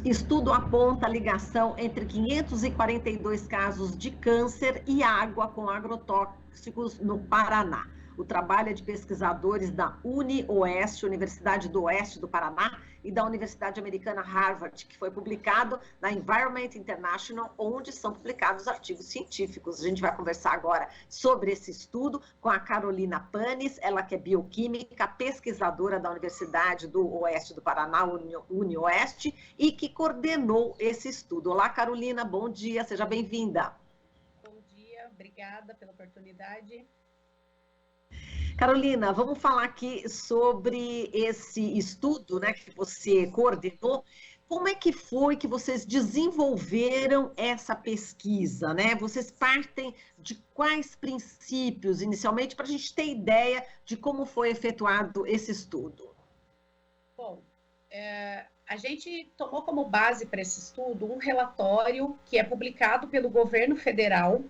Estudo aponta a ligação entre 542 casos de câncer e água com agrotóxicos no Paraná. O trabalho é de pesquisadores da UniOeste, Universidade do Oeste do Paraná, e da Universidade Americana Harvard, que foi publicado na Environment International, onde são publicados artigos científicos. A gente vai conversar agora sobre esse estudo com a Carolina Panis, ela que é bioquímica, pesquisadora da Universidade do Oeste do Paraná, UniOeste, e que coordenou esse estudo. Olá, Carolina, bom dia, seja bem-vinda. Bom dia, obrigada pela oportunidade. Carolina, vamos falar aqui sobre esse estudo, né, que você coordenou. Como é que foi que vocês desenvolveram essa pesquisa, né? Vocês partem de quais princípios, inicialmente, para a gente ter ideia de como foi efetuado esse estudo? Bom, a gente tomou como base para esse estudo um relatório que é publicado pelo governo federal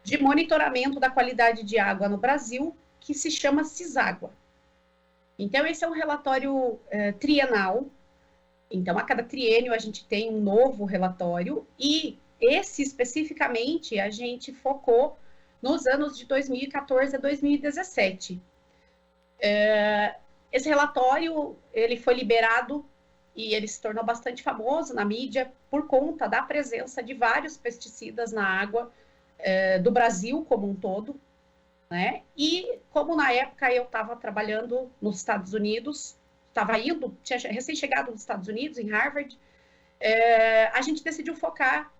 de monitoramento da qualidade de água no Brasil, que se chama CISÁGUA. Então, esse é um relatório trienal. Então, a cada triênio a gente tem um novo relatório, e esse especificamente a gente focou nos anos de 2014 a 2017. Esse relatório, ele foi liberado e ele se tornou bastante famoso na mídia por conta da presença de vários pesticidas na água do Brasil como um todo, né? E como na época eu estava trabalhando nos Estados Unidos, tinha recém-chegado nos Estados Unidos, em Harvard, a gente decidiu focar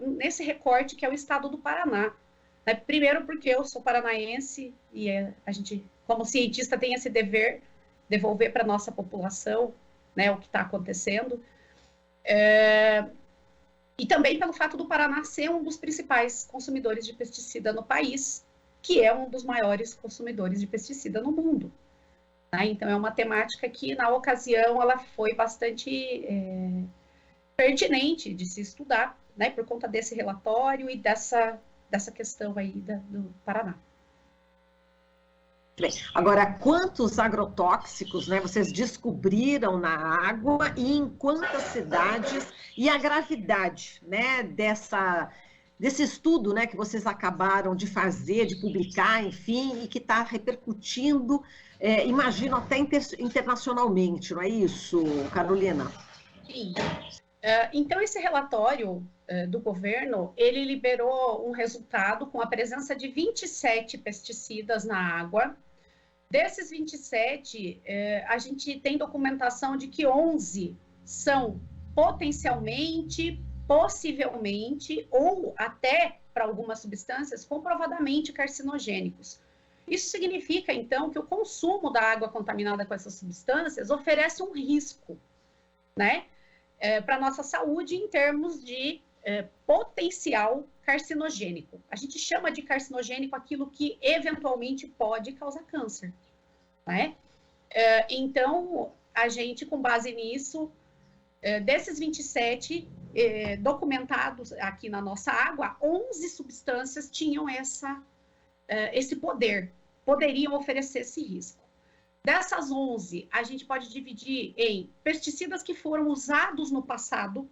nesse recorte que é o estado do Paraná. Né? Primeiro porque eu sou paranaense e a gente, como cientista, tem esse dever de devolver para a nossa população, né, o que está acontecendo. E também pelo fato do Paraná ser um dos principais consumidores de pesticida no país, que é um dos maiores consumidores de pesticida no mundo. Tá? Então, é uma temática que, na ocasião, ela foi bastante pertinente de se estudar, né, por conta desse relatório e dessa questão aí do Paraná. Agora, quantos agrotóxicos, né, vocês descobriram na água e em quantas cidades, e a gravidade, né, desse estudo, né, que vocês acabaram de fazer, de publicar, enfim, e que está repercutindo, imagino, até internacionalmente, não é isso, Carolina? Sim. Então, esse relatório do governo, ele liberou um resultado com a presença de 27 pesticidas na água. Desses 27, a gente tem documentação de que 11 são potencialmente, possivelmente, ou até, para algumas substâncias, comprovadamente carcinogênicos. Isso significa, então, que o consumo da água contaminada com essas substâncias oferece um risco, né, para a nossa saúde em termos de potencial carcinogênico. A gente chama de carcinogênico aquilo que eventualmente pode causar câncer, né? Então, a gente, com base nisso, desses 27 documentados aqui na nossa água, 11 substâncias tinham esse poderiam oferecer esse risco. Dessas 11, a gente pode dividir em pesticidas que foram usados no passado,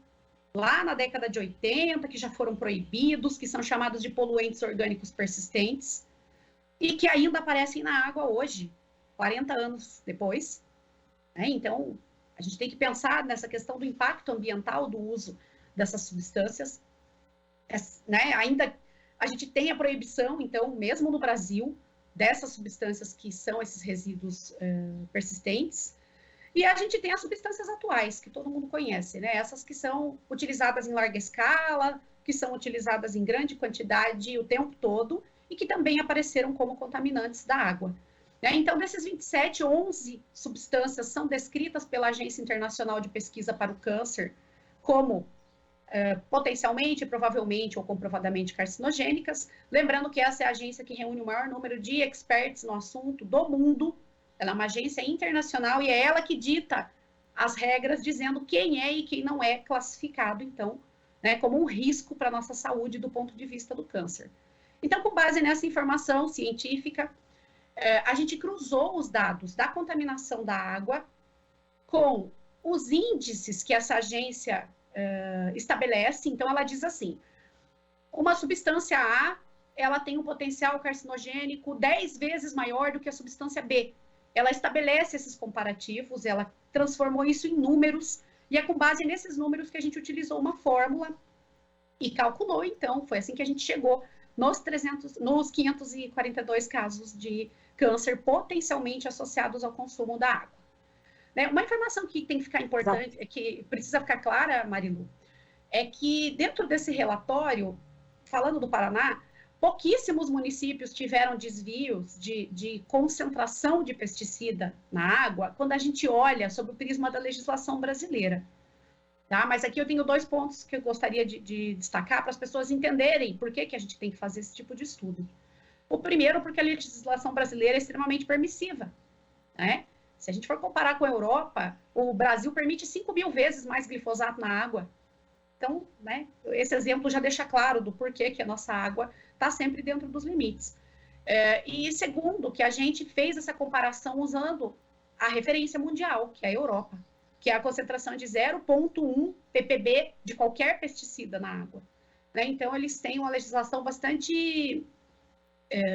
lá na década de 80, que já foram proibidos, que são chamados de poluentes orgânicos persistentes, e que ainda aparecem na água hoje, 40 anos depois. Né? Então, a gente tem que pensar nessa questão do impacto ambiental do uso dessas substâncias. Né? Ainda a gente tem a proibição, então, mesmo no Brasil, dessas substâncias que são esses resíduos persistentes, e a gente tem as substâncias atuais, que todo mundo conhece, né? Essas que são utilizadas em larga escala, que são utilizadas em grande quantidade o tempo todo, e que também apareceram como contaminantes da água. Né? Então, desses 27, 11 substâncias são descritas pela Agência Internacional de Pesquisa para o Câncer como potencialmente, provavelmente ou comprovadamente carcinogênicas, lembrando que essa é a agência que reúne o maior número de experts no assunto do mundo. Ela é uma agência internacional e é ela que dita as regras, dizendo quem é e quem não é classificado, então, né, como um risco para a nossa saúde do ponto de vista do câncer. Então, com base nessa informação científica, a gente cruzou os dados da contaminação da água com os índices que essa agência estabelece, então ela diz assim, uma substância A, ela tem um potencial carcinogênico 10 vezes maior do que a substância B. Ela estabelece esses comparativos, ela transformou isso em números, e é com base nesses números que a gente utilizou uma fórmula e calculou, então, foi assim que a gente chegou nos 542 casos de câncer potencialmente associados ao consumo da água. Né? Uma informação que tem que ficar importante, que precisa ficar clara, Marilu, é que dentro desse relatório, falando do Paraná, pouquíssimos municípios tiveram desvios de concentração de pesticida na água quando a gente olha sob o prisma da legislação brasileira. Tá? Mas aqui eu tenho 2 pontos que eu gostaria de destacar para as pessoas entenderem por que a gente tem que fazer esse tipo de estudo. O primeiro, porque a legislação brasileira é extremamente permissiva. Né? Se a gente for comparar com a Europa, o Brasil permite 5.000 vezes mais glifosato na água. Então, né, esse exemplo já deixa claro do porquê que a nossa água está sempre dentro dos limites. E segundo, que a gente fez essa comparação usando a referência mundial, que é a Europa, que é a concentração de 0,1 ppb de qualquer pesticida na água. Né? Então, eles têm uma legislação bastante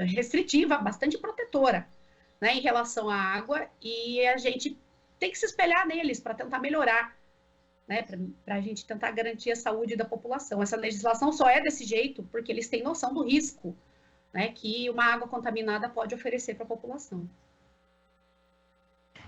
restritiva, bastante protetora, né, em relação à água, e a gente tem que se espelhar neles para tentar melhorar, né, para a gente tentar garantir a saúde da população. Essa legislação só é desse jeito porque eles têm noção do risco, né, que uma água contaminada pode oferecer para a população.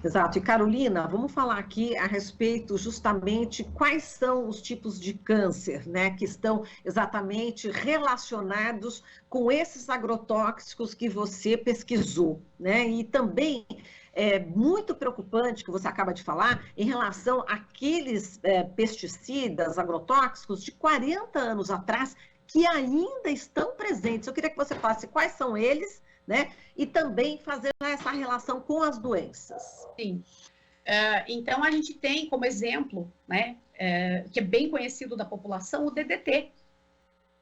Exato. E Carolina, vamos falar aqui a respeito justamente quais são os tipos de câncer, né, que estão exatamente relacionados com esses agrotóxicos que você pesquisou, né, e também é muito preocupante que você acaba de falar em relação àqueles pesticidas, agrotóxicos de 40 anos atrás que ainda estão presentes. Eu queria que você falasse quais são eles, né? E também fazer essa relação com as doenças. Sim. Então, a gente tem como exemplo, né, que é bem conhecido da população, o DDT.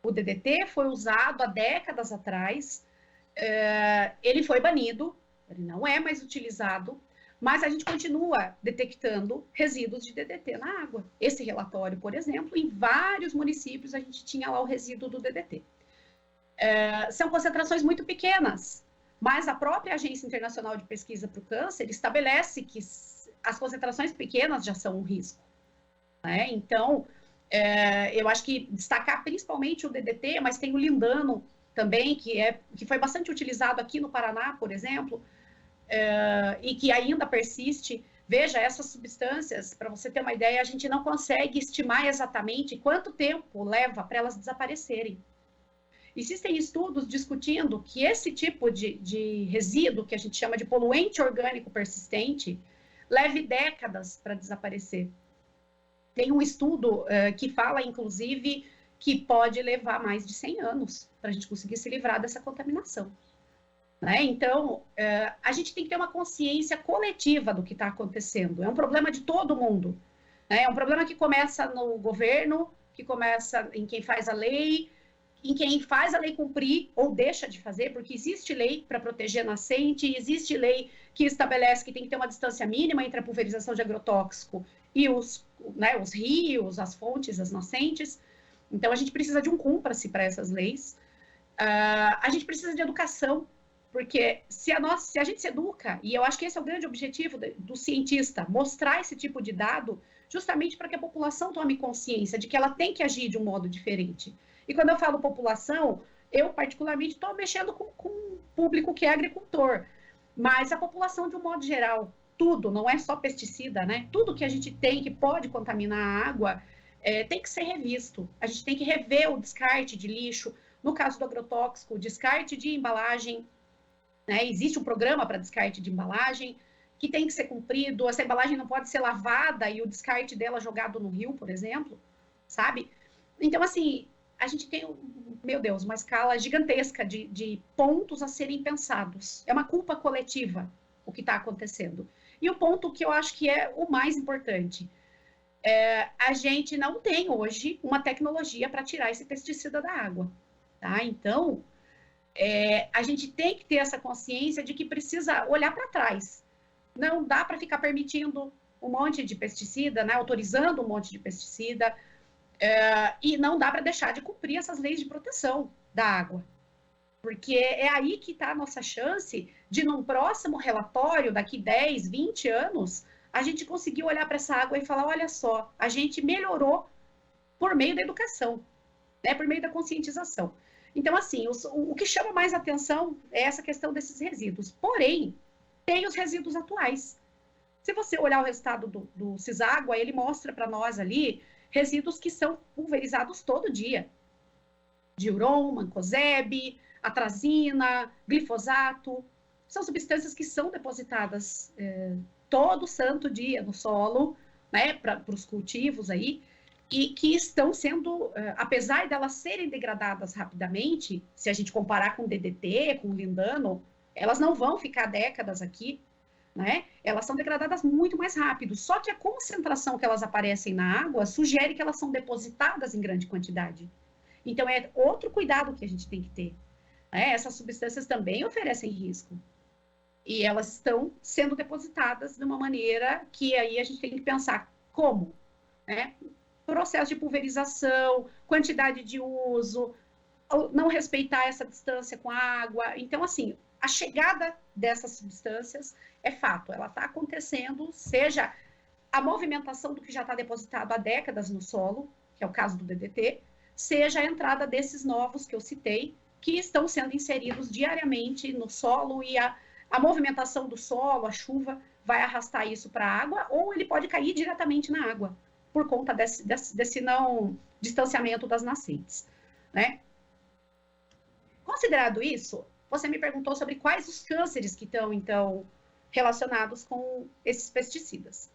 O DDT foi usado há décadas atrás, ele foi banido, ele não é mais utilizado, mas a gente continua detectando resíduos de DDT na água. Esse relatório, por exemplo, em vários municípios a gente tinha lá o resíduo do DDT. São concentrações muito pequenas, mas a própria Agência Internacional de Pesquisa para o Câncer estabelece que as concentrações pequenas já são um risco. Né? Então, eu acho que destacar principalmente o DDT, mas tem o lindano também, que foi bastante utilizado aqui no Paraná, por exemplo, e que ainda persiste. Veja, essas substâncias, para você ter uma ideia, a gente não consegue estimar exatamente quanto tempo leva para elas desaparecerem. Existem estudos discutindo que esse tipo de resíduo, que a gente chama de poluente orgânico persistente, leve décadas para desaparecer. Tem um estudo que fala, inclusive, que pode levar mais de 100 anos para a gente conseguir se livrar dessa contaminação. Né? Então, a gente tem que ter uma consciência coletiva do que está acontecendo. É um problema de todo mundo. Né? É um problema que começa no governo, que começa em quem faz a lei, em quem faz a lei cumprir ou deixa de fazer, porque existe lei para proteger a nascente, existe lei que estabelece que tem que ter uma distância mínima entre a pulverização de agrotóxico e os rios, as fontes, as nascentes. Então, a gente precisa de um cúmplice para essas leis. A gente precisa de educação, porque se a gente se educa, e eu acho que esse é o grande objetivo do cientista, mostrar esse tipo de dado, justamente para que a população tome consciência de que ela tem que agir de um modo diferente. E quando eu falo população, eu particularmente estou mexendo com um público que é agricultor, mas a população de um modo geral, tudo, não é só pesticida, né? Tudo que a gente tem que pode contaminar a água tem que ser revisto. A gente tem que rever o descarte de lixo, no caso do agrotóxico, o descarte de embalagem, né? Existe um programa para descarte de embalagem que tem que ser cumprido, essa embalagem não pode ser lavada e o descarte dela jogado no rio, por exemplo, sabe? Então, assim, a gente tem, meu Deus, uma escala gigantesca de pontos a serem pensados. É uma culpa coletiva o que está acontecendo. E o ponto que eu acho que é o mais importante, a gente não tem hoje uma tecnologia para tirar esse pesticida da água. Tá? Então, a gente tem que ter essa consciência de que precisa olhar para trás. Não dá para ficar permitindo um monte de pesticida, né? Autorizando um monte de pesticida. E não dá para deixar de cumprir essas leis de proteção da água. Porque é aí que está a nossa chance de, num próximo relatório, daqui 10, 20 anos, a gente conseguir olhar para essa água e falar, olha só, a gente melhorou por meio da educação, né, por meio da conscientização. Então, assim, o que chama mais atenção é essa questão desses resíduos. Porém, tem os resíduos atuais. Se você olhar o resultado do Ciságua, ele mostra para nós ali resíduos que são pulverizados todo dia. Diuron, mancozeb, atrazina, glifosato. São substâncias que são depositadas todo santo dia no solo, né, para os cultivos aí, e que estão sendo, apesar delas serem degradadas rapidamente, se a gente comparar com DDT, com lindano, elas não vão ficar décadas aqui, né? Elas são degradadas muito mais rápido. Só que a concentração que elas aparecem na água sugere que elas são depositadas em grande quantidade. Então, é outro cuidado que a gente tem que ter. Né? Essas substâncias também oferecem risco. E elas estão sendo depositadas de uma maneira que aí a gente tem que pensar como, né? Processo de pulverização, quantidade de uso, não respeitar essa distância com a água. Então, assim, a chegada dessas substâncias é fato, ela está acontecendo, seja a movimentação do que já está depositado há décadas no solo, que é o caso do DDT, seja a entrada desses novos que eu citei, que estão sendo inseridos diariamente no solo e a movimentação do solo, a chuva, vai arrastar isso para a água, ou ele pode cair diretamente na água, por conta desse não distanciamento das nascentes, né? Considerado isso, você me perguntou sobre quais os cânceres que estão, então, relacionados com esses pesticidas.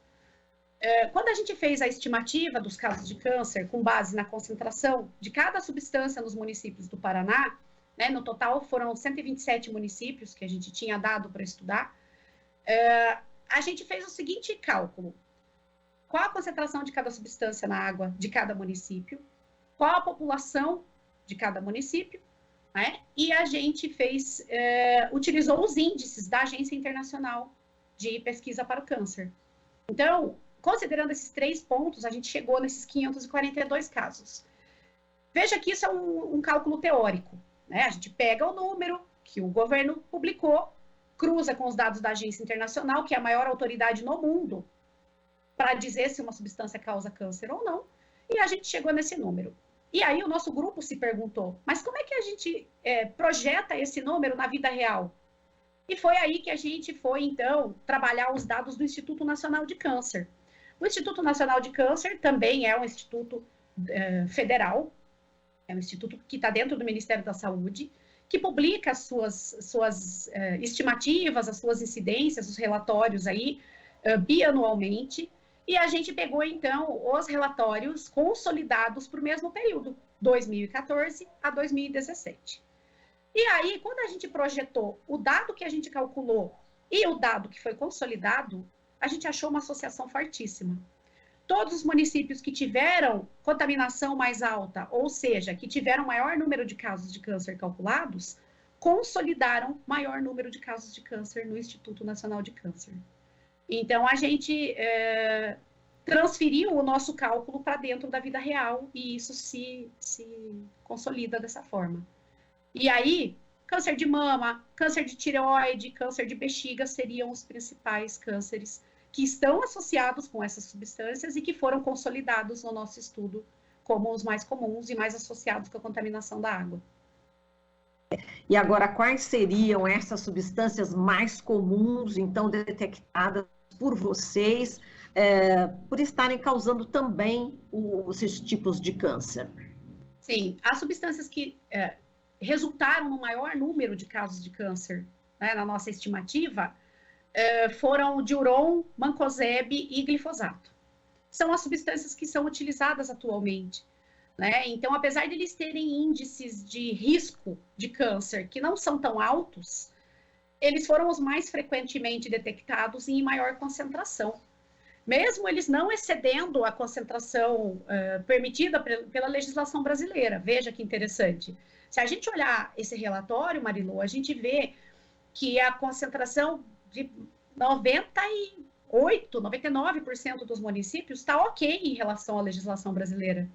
Quando a gente fez a estimativa dos casos de câncer, com base na concentração de cada substância nos municípios do Paraná, né, no total foram 127 municípios que a gente tinha dado para estudar, a gente fez o seguinte cálculo: qual a concentração de cada substância na água de cada município, qual a população de cada município, né? E a gente utilizou os índices da Agência Internacional de Pesquisa para o Câncer. Então, considerando esses 3 pontos, a gente chegou nesses 542 casos. Veja que isso é um cálculo teórico, né? A gente pega o número que o governo publicou, cruza com os dados da Agência Internacional, que é a maior autoridade no mundo para dizer se uma substância causa câncer ou não, e a gente chegou nesse número. E aí o nosso grupo se perguntou, mas como é que a gente projeta esse número na vida real? E foi aí que a gente foi, então, trabalhar os dados do Instituto Nacional de Câncer. O Instituto Nacional de Câncer também é um instituto federal, é um instituto que está dentro do Ministério da Saúde, que publica as suas estimativas, as suas incidências, os relatórios aí, bianualmente. E a gente pegou, então, os relatórios consolidados para o mesmo período, 2014 a 2017. E aí, quando a gente projetou o dado que a gente calculou e o dado que foi consolidado, a gente achou uma associação fortíssima. Todos os municípios que tiveram contaminação mais alta, ou seja, que tiveram maior número de casos de câncer calculados, consolidaram maior número de casos de câncer no Instituto Nacional de Câncer. Então, a gente transferiu o nosso cálculo para dentro da vida real e isso se consolida dessa forma. E aí, câncer de mama, câncer de tireoide, câncer de bexiga seriam os principais cânceres que estão associados com essas substâncias e que foram consolidados no nosso estudo como os mais comuns e mais associados com a contaminação da água. E agora, quais seriam essas substâncias mais comuns, então, detectadas por vocês, por estarem causando também esses tipos de câncer? Sim, as substâncias que resultaram no maior número de casos de câncer, né, na nossa estimativa, foram o diuron, mancozeb e glifosato. São as substâncias que são utilizadas atualmente. Né? Então, apesar de eles terem índices de risco de câncer que não são tão altos, eles foram os mais frequentemente detectados e em maior concentração. Mesmo eles não excedendo a concentração permitida pela legislação brasileira. Veja que interessante. Se a gente olhar esse relatório, Marilu, a gente vê que a concentração de 98%, 99% dos municípios está ok em relação à legislação brasileira.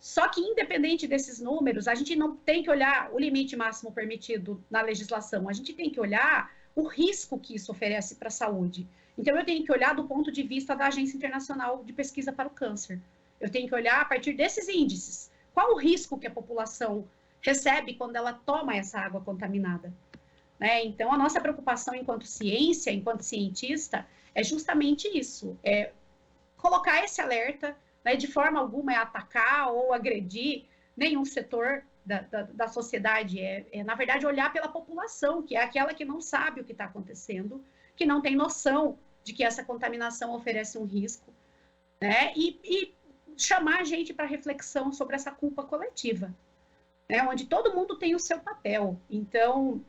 Só que, independente desses números, a gente não tem que olhar o limite máximo permitido na legislação, a gente tem que olhar o risco que isso oferece para a saúde. Então, eu tenho que olhar do ponto de vista da Agência Internacional de Pesquisa para o Câncer. Eu tenho que olhar a partir desses índices. Qual o risco que a população recebe quando ela toma essa água contaminada? Né? Então, a nossa preocupação enquanto ciência, enquanto cientista, é justamente isso, é colocar esse alerta, né, de forma alguma é atacar ou agredir nenhum setor da sociedade, na verdade, olhar pela população, que é aquela que não sabe o que está acontecendo, que não tem noção de que essa contaminação oferece um risco, né, e chamar a gente para reflexão sobre essa culpa coletiva, né, onde todo mundo tem o seu papel. Então,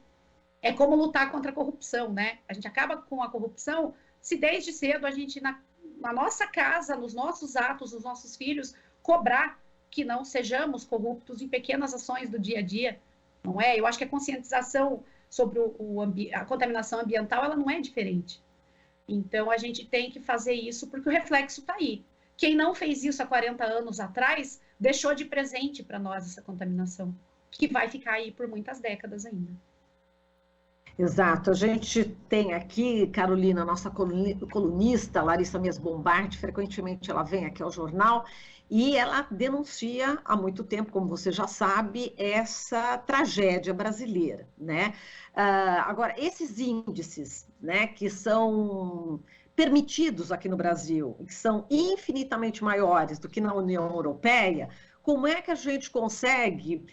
é como lutar contra a corrupção, né? A gente acaba com a corrupção se desde cedo a gente, na nossa casa, nos nossos atos, nos nossos filhos, cobrar que não sejamos corruptos em pequenas ações do dia a dia, não é? Eu acho que a conscientização sobre a contaminação ambiental, ela não é diferente. Então, a gente tem que fazer isso porque o reflexo está aí. Quem não fez isso há 40 anos atrás, deixou de presente para nós essa contaminação, que vai ficar aí por muitas décadas ainda. Exato, a gente tem aqui, Carolina, nossa colunista, Larissa Mies Bombardi, frequentemente ela vem aqui ao jornal e ela denuncia há muito tempo, como você já sabe, essa tragédia brasileira, né? Agora, esses índices, né, que são permitidos aqui no Brasil, que são infinitamente maiores do que na União Europeia, como é que a gente consegue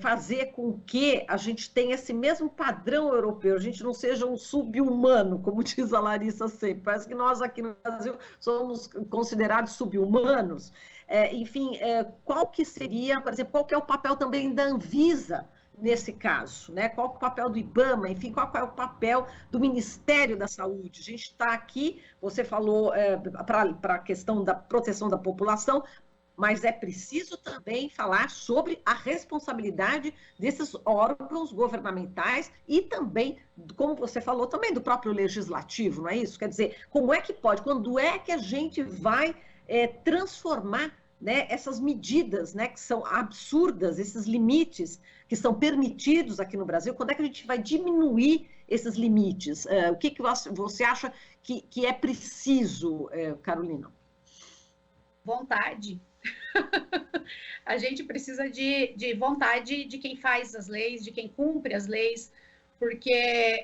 fazer com que a gente tenha esse mesmo padrão europeu, a gente não seja um sub-humano, como diz a Larissa sempre, parece que nós aqui no Brasil somos considerados sub-humanos. Enfim, qual que seria, por exemplo, qual que é o papel também da Anvisa nesse caso, né? Qual que é o papel do IBAMA, enfim, qual é o papel do Ministério da Saúde? A gente está aqui, você falou para a questão da proteção da população, mas é preciso também falar sobre a responsabilidade desses órgãos governamentais e também, como você falou, também do próprio legislativo, não é isso? Quer dizer, como é que pode, quando é que a gente vai transformar, né, essas medidas, né, que são absurdas, esses limites que são permitidos aqui no Brasil, quando é que a gente vai diminuir esses limites? O que você acha que é preciso, Carolina? Vontade. A gente precisa de vontade de quem faz as leis, de quem cumpre as leis, porque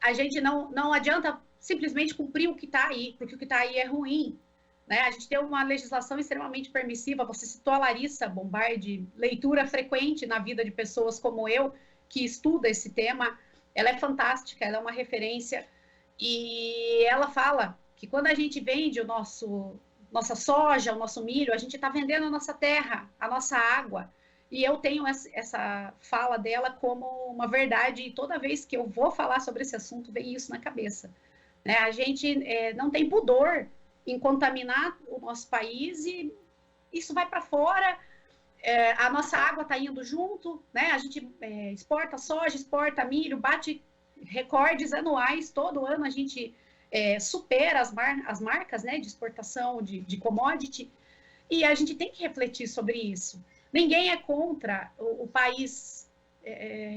a gente não adianta simplesmente cumprir o que está aí, porque o que está aí é ruim, né? A gente tem uma legislação extremamente permissiva, você citou a Larissa Bombardi, leitura frequente na vida de pessoas como eu, que estuda esse tema, ela é fantástica, ela é uma referência, e ela fala que quando a gente vende nossa soja, o nosso milho, a gente está vendendo a nossa terra, a nossa água. E eu tenho essa fala dela como uma verdade, e toda vez que eu vou falar sobre esse assunto, vem isso na cabeça. Né? A gente não tem pudor em contaminar o nosso país e isso vai para fora, a nossa água está indo junto, né? A gente exporta soja, exporta milho, bate recordes anuais, todo ano a gente supera as marcas, né, de exportação de commodity, e a gente tem que refletir sobre isso. Ninguém é contra o país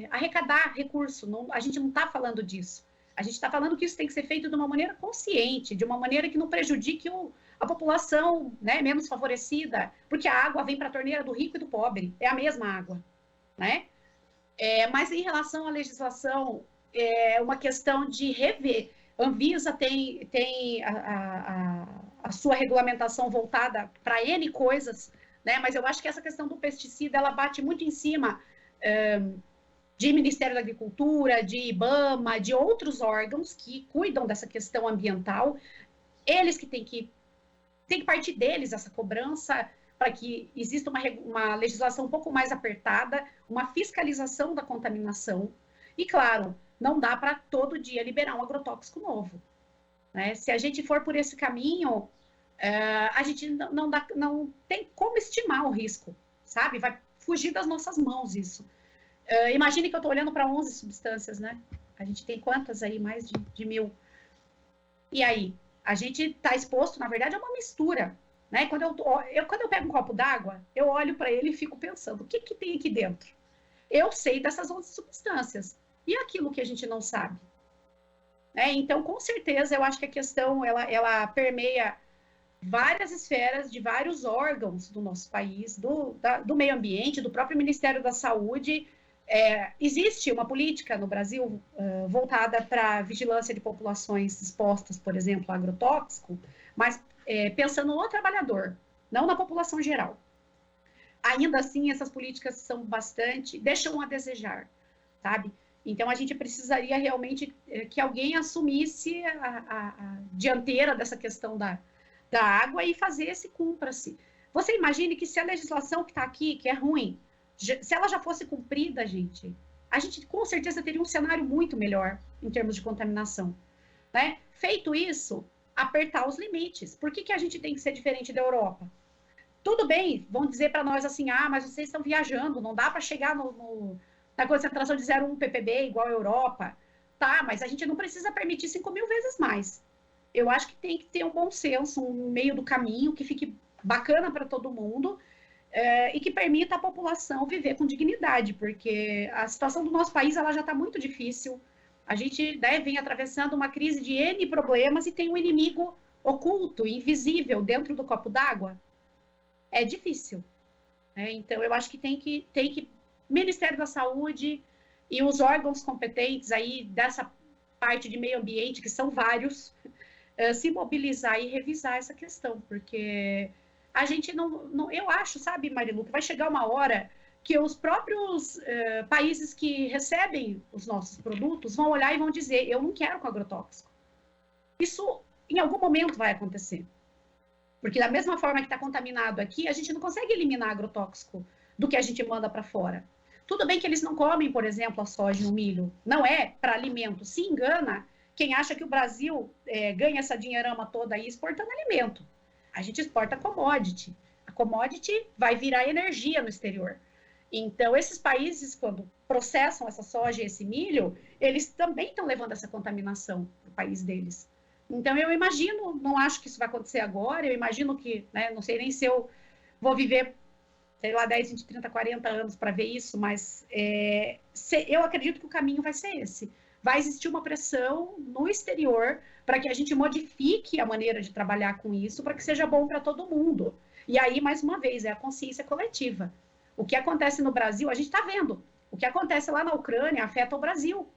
arrecadar recurso, a gente não está falando disso. A gente está falando que isso tem que ser feito de uma maneira consciente, de uma maneira que não prejudique a população, né, menos favorecida, porque a água vem para a torneira do rico e do pobre, é a mesma água, né? Mas em relação à legislação, é uma questão de rever. Anvisa tem a sua regulamentação voltada para N coisas, né? Mas eu acho que essa questão do pesticida, ela bate muito em cima de Ministério da Agricultura, de IBAMA, de outros órgãos que cuidam dessa questão ambiental. Eles que tem que partir deles essa cobrança para que exista uma legislação um pouco mais apertada, uma fiscalização da contaminação. E, claro, não dá para todo dia liberar um agrotóxico novo. Né? Se a gente for por esse caminho, a gente não tem como estimar o risco, sabe? Vai fugir das nossas mãos isso. Imagine que eu estou olhando para 11 substâncias, né? A gente tem quantas aí? Mais de 1000. E aí? A gente está exposto, na verdade, a uma mistura Né? Quando eu pego um copo d'água, eu olho para ele e fico pensando, o que tem aqui dentro? Eu sei dessas outras substâncias. E aquilo que a gente não sabe? Então, com certeza, eu acho que a questão, ela permeia várias esferas de vários órgãos do nosso país, do meio ambiente, do próprio Ministério da Saúde. Existe uma política no Brasil voltada para a vigilância de populações expostas, por exemplo, a agrotóxico, mas pensando no trabalhador, não na população geral. Ainda assim, essas políticas deixam a desejar, sabe? Então, a gente precisaria realmente que alguém assumisse a dianteira dessa questão da água e fazer esse cumpra-se. Você imagine que se a legislação que está aqui, que é ruim, se ela já fosse cumprida, a gente com certeza teria um cenário muito melhor em termos de contaminação. Né? Feito isso, apertar os limites. Por que a gente tem que ser diferente da Europa? Tudo bem, vão dizer para nós assim, mas vocês estão viajando, não dá para chegar na concentração de 0,1 ppb igual a Europa. Tá, mas a gente não precisa permitir 5.000 vezes mais. Eu acho que tem que ter um bom senso, um meio do caminho que fique bacana para todo mundo e que permita a população viver com dignidade, porque a situação do nosso país ela já está muito difícil. A gente vem atravessando uma crise de N problemas e tem um inimigo oculto, invisível dentro do copo d'água. É difícil. Então, eu acho que tem que Ministério da Saúde e os órgãos competentes aí dessa parte de meio ambiente, que são vários, se mobilizar e revisar essa questão, porque a gente não eu acho, sabe, Marilu, que vai chegar uma hora que os próprios países que recebem os nossos produtos vão olhar e vão dizer, eu não quero com agrotóxico. Isso, em algum momento, vai acontecer. Porque da mesma forma que está contaminado aqui, a gente não consegue eliminar agrotóxico do que a gente manda para fora. Tudo bem que eles não comem, por exemplo, a soja e o milho. Não é para alimento. Se engana quem acha que o Brasil ganha essa dinheirama toda aí exportando alimento. A gente exporta commodity. A commodity vai virar energia no exterior. Então, esses países, quando processam essa soja e esse milho, eles também estão levando essa contaminação para o país deles. Então, eu imagino, não acho que isso vai acontecer agora, eu imagino que, não sei nem se eu vou viver, sei lá, 10, 20, 30, 40 anos para ver isso, mas eu acredito que o caminho vai ser esse. Vai existir uma pressão no exterior para que a gente modifique a maneira de trabalhar com isso, para que seja bom para todo mundo. E aí, mais uma vez, é a consciência coletiva. O que acontece no Brasil, a gente está vendo. O que acontece lá na Ucrânia afeta o Brasil.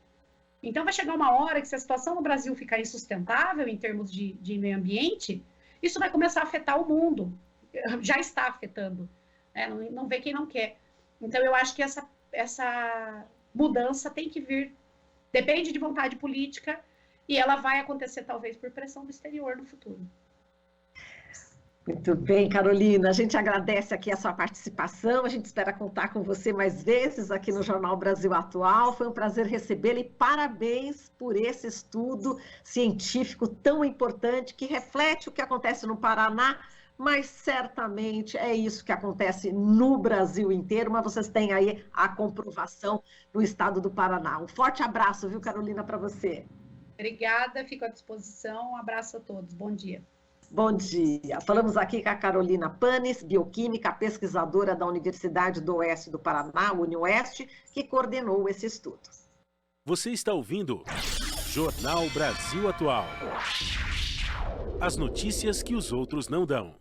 Então, vai chegar uma hora que, se a situação no Brasil ficar insustentável em termos de meio ambiente, isso vai começar a afetar o mundo. Já está afetando. Não vê quem não quer. Então, eu acho que essa mudança tem que vir, depende de vontade política, e ela vai acontecer, talvez, por pressão do exterior no futuro. Muito bem, Carolina, a gente agradece aqui a sua participação, a gente espera contar com você mais vezes aqui no Jornal Brasil Atual, foi um prazer recebê-la e parabéns por esse estudo científico tão importante que reflete o que acontece no Paraná, mas certamente é isso que acontece no Brasil inteiro, mas vocês têm aí a comprovação no estado do Paraná. Um forte abraço, viu, Carolina, para você. Obrigada, fico à disposição, um abraço a todos, bom dia. Bom dia. Falamos aqui com a Carolina Panis, bioquímica, pesquisadora da Universidade do Oeste do Paraná, UniOeste, que coordenou esse estudo. Você está ouvindo Jornal Brasil Atual. As notícias que os outros não dão.